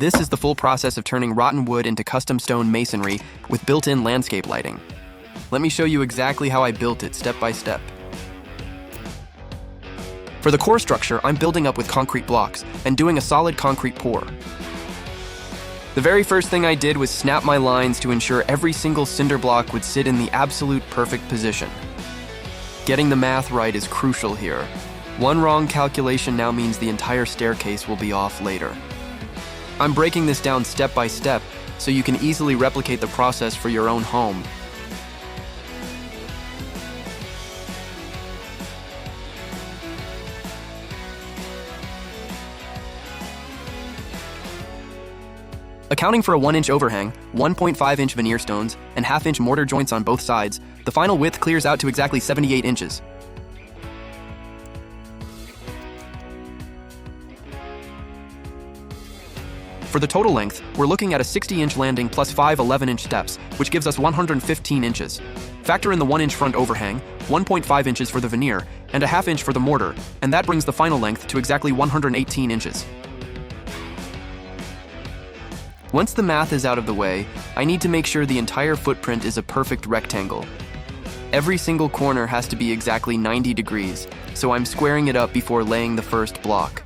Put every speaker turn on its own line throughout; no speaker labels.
This is the full process of turning rotten wood into custom stone masonry with built-in landscape lighting. Let me show you exactly how I built it step by step. For the core structure, I'm building up with concrete blocks and doing a solid concrete pour. The very first thing I did was snap my lines to ensure every single cinder block would sit in the absolute perfect position. Getting the math right is crucial here. One wrong calculation now means the entire staircase will be off later. I'm breaking this down step by step so you can easily replicate the process for your own home. Accounting for a 1-inch overhang, 1.5-inch veneer stones, and half-inch mortar joints on both sides, the final width clears out to exactly 78 inches. For the total length, we're looking at a 60-inch landing plus 5 11-inch steps, which gives us 115 inches. Factor in the 1-inch front overhang, 1.5 inches for the veneer, and a half-inch for the mortar, and that brings the final length to exactly 118 inches. Once the math is out of the way, I need to make sure the entire footprint is a perfect rectangle. Every single corner has to be exactly 90 degrees, so I'm squaring it up before laying the first block.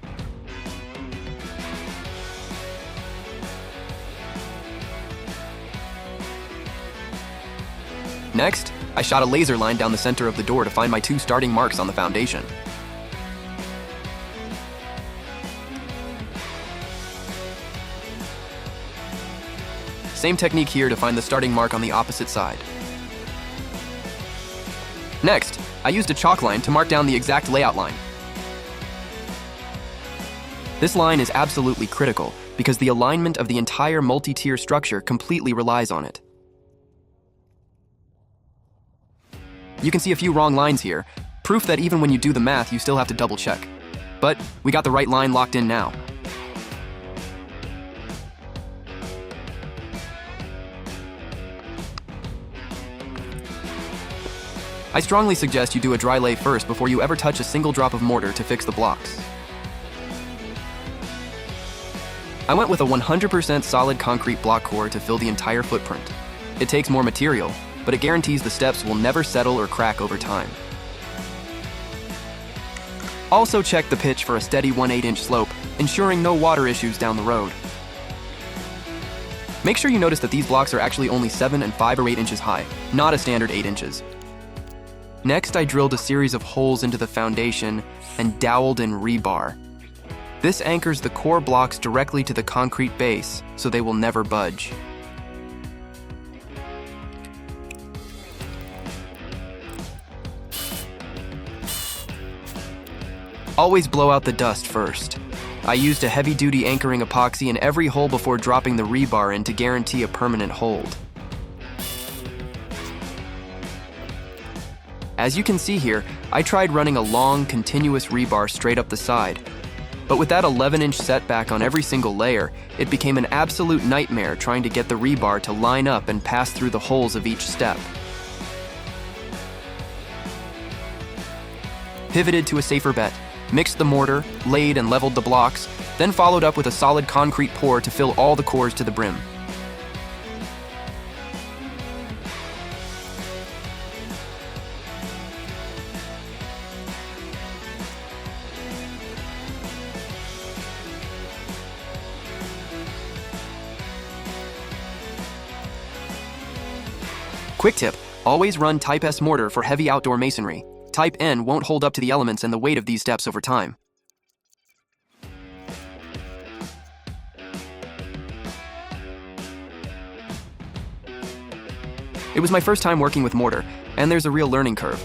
Next, I shot a laser line down the center of the door to find my 2 starting marks on the foundation. Same technique here to find the starting mark on the opposite side. Next, I used a chalk line to mark down the exact layout line. This line is absolutely critical because the alignment of the entire multi-tier structure completely relies on it. You can see a few wrong lines here, proof that even when you do the math, you still have to double check. But we got the right line locked in now. I strongly suggest you do a dry lay first before you ever touch a single drop of mortar to fix the blocks. I went with a 100% solid concrete block core to fill the entire footprint. It takes more material, but it guarantees the steps will never settle or crack over time. Also check the pitch for a steady 1/8-inch slope, ensuring no water issues down the road. Make sure you notice that these blocks are actually only 7 and 5 or 8 inches high, not a standard 8 inches. Next, I drilled a series of holes into the foundation and doweled in rebar. This anchors the core blocks directly to the concrete base, so they will never budge. Always blow out the dust first. I used a heavy-duty anchoring epoxy in every hole before dropping the rebar in to guarantee a permanent hold. As you can see here, I tried running a long, continuous rebar straight up the side. But with that 11-inch setback on every single layer, it became an absolute nightmare trying to get the rebar to line up and pass through the holes of each step. Pivoted to a safer bet. Mixed the mortar, laid and leveled the blocks, then followed up with a solid concrete pour to fill all the cores to the brim. Quick tip, always run Type S mortar for heavy outdoor masonry. Type N won't hold up to the elements and the weight of these steps over time. It was my first time working with mortar, and there's a real learning curve.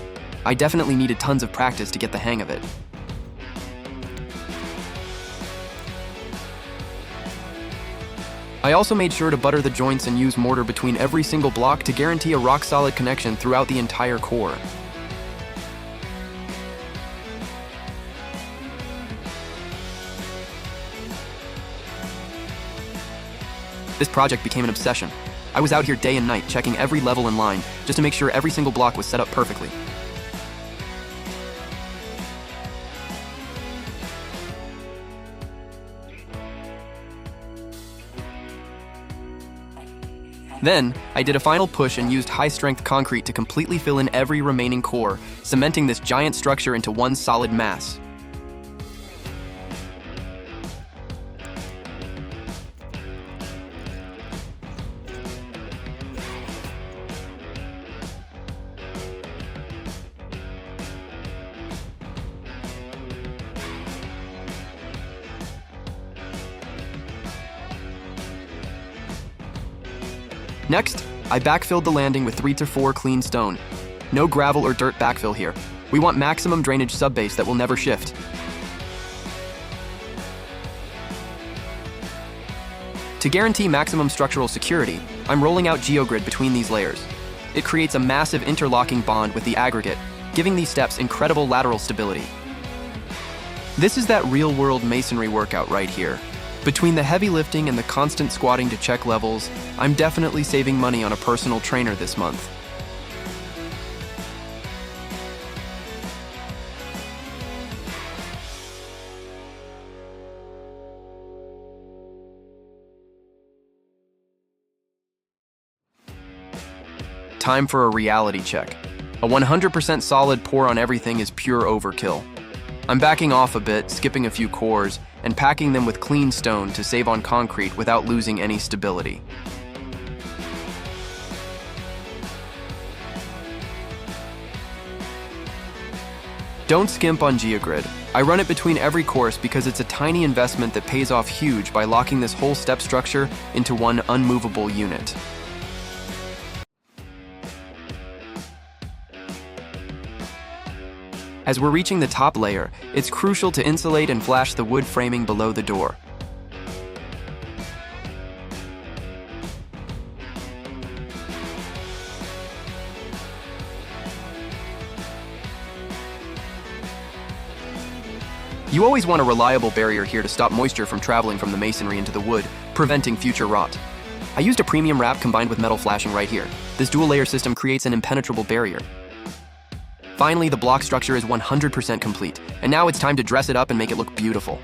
I definitely needed tons of practice to get the hang of it. I also made sure to butter the joints and use mortar between every single block to guarantee a rock-solid connection throughout the entire core. This project became an obsession. I was out here day and night checking every level and line just to make sure every single block was set up perfectly. Then, I did a final push and used high-strength concrete to completely fill in every remaining core, cementing this giant structure into one solid mass. Next, I backfilled the landing with 3 to 4 clean stone. No gravel or dirt backfill here. We want maximum drainage subbase that will never shift. To guarantee maximum structural security, I'm rolling out geogrid between these layers. It creates a massive interlocking bond with the aggregate, giving these steps incredible lateral stability. This is that real-world masonry workout right here. Between the heavy lifting and the constant squatting to check levels, I'm definitely saving money on a personal trainer this month. Time for a reality check. A 100% solid pour on everything is pure overkill. I'm backing off a bit, skipping a few cores, and packing them with clean stone to save on concrete without losing any stability. Don't skimp on geogrid. I run it between every course because it's a tiny investment that pays off huge by locking this whole step structure into one unmovable unit. As we're reaching the top layer, it's crucial to insulate and flash the wood framing below the door. You always want a reliable barrier here to stop moisture from traveling from the masonry into the wood, preventing future rot. I used a premium wrap combined with metal flashing right here. This dual-layer system creates an impenetrable barrier. Finally, the block structure is 100% complete, and now it's time to dress it up and make it look beautiful.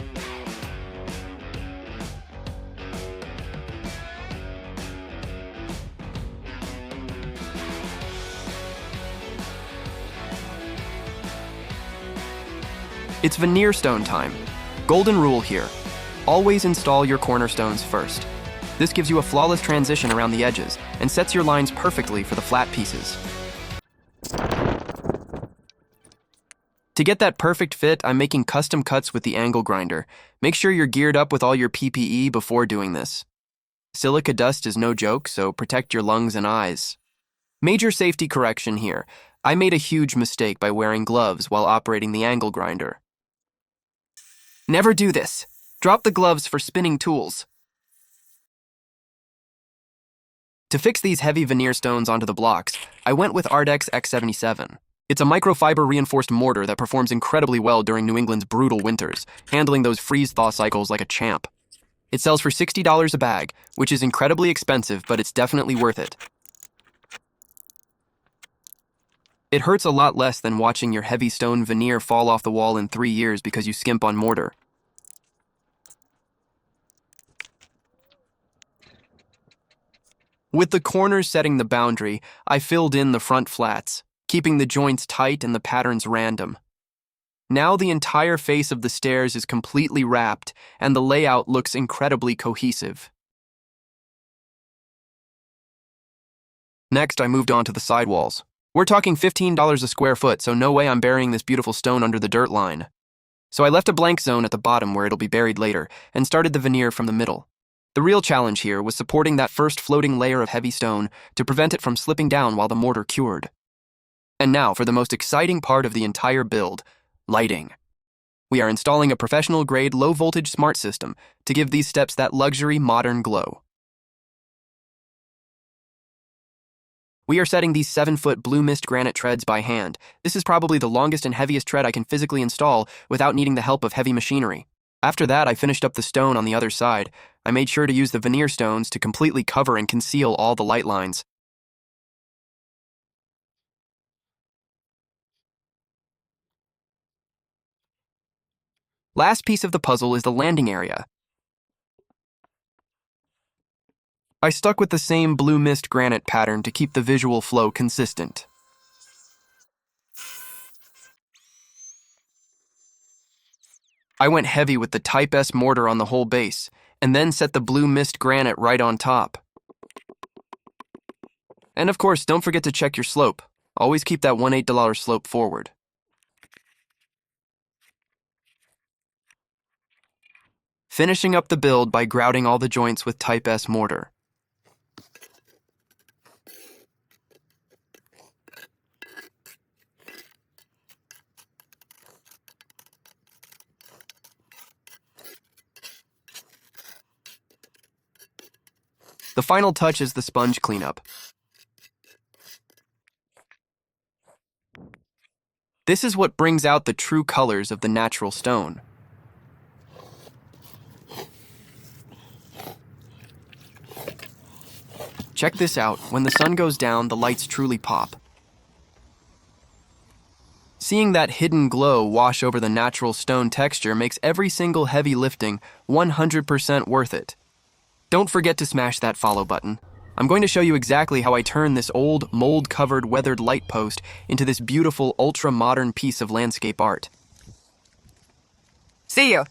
It's veneer stone time. Golden rule here. Always install your cornerstones first. This gives you a flawless transition around the edges and sets your lines perfectly for the flat pieces. To get that perfect fit, I'm making custom cuts with the angle grinder. Make sure you're geared up with all your PPE before doing this. Silica dust is no joke, so protect your lungs and eyes. Major safety correction here. I made a huge mistake by wearing gloves while operating the angle grinder. Never do this. Drop the gloves for spinning tools. To fix these heavy veneer stones onto the blocks, I went with Ardex X77. It's a microfiber reinforced mortar that performs incredibly well during New England's brutal winters, handling those freeze-thaw cycles like a champ. It sells for $60 a bag, which is incredibly expensive, but it's definitely worth it. It hurts a lot less than watching your heavy stone veneer fall off the wall in 3 years because you skimp on mortar. With the corners setting the boundary, I filled in the front flats, keeping the joints tight and the patterns random. Now the entire face of the stairs is completely wrapped, and the layout looks incredibly cohesive. Next, I moved on to the sidewalls. We're talking $15 a square foot, so no way I'm burying this beautiful stone under the dirt line. So I left a blank zone at the bottom where it'll be buried later, and started the veneer from the middle. The real challenge here was supporting that first floating layer of heavy stone to prevent it from slipping down while the mortar cured. And now for the most exciting part of the entire build, lighting. We are installing a professional-grade low-voltage smart system to give these steps that luxury modern glow. We are setting these 7-foot Blue Mist Granite treads by hand. This is probably the longest and heaviest tread I can physically install without needing the help of heavy machinery. After that, I finished up the stone on the other side. I made sure to use the veneer stones to completely cover and conceal all the light lines. Last piece of the puzzle is the landing area. I stuck with the same Blue Mist Granite pattern to keep the visual flow consistent. I went heavy with the Type S mortar on the whole base, and then set the Blue Mist Granite right on top. And of course, don't forget to check your slope. Always keep that 1/8 slope forward. Finishing up the build by grouting all the joints with Type S mortar. The final touch is the sponge cleanup. This is what brings out the true colors of the natural stone. Check this out, when the sun goes down, the lights truly pop. Seeing that hidden glow wash over the natural stone texture makes every single heavy lifting 100% worth it. Don't forget to smash that follow button. I'm going to show you exactly how I turn this old, mold-covered, weathered light post into this beautiful, ultra-modern piece of landscape art.
See ya!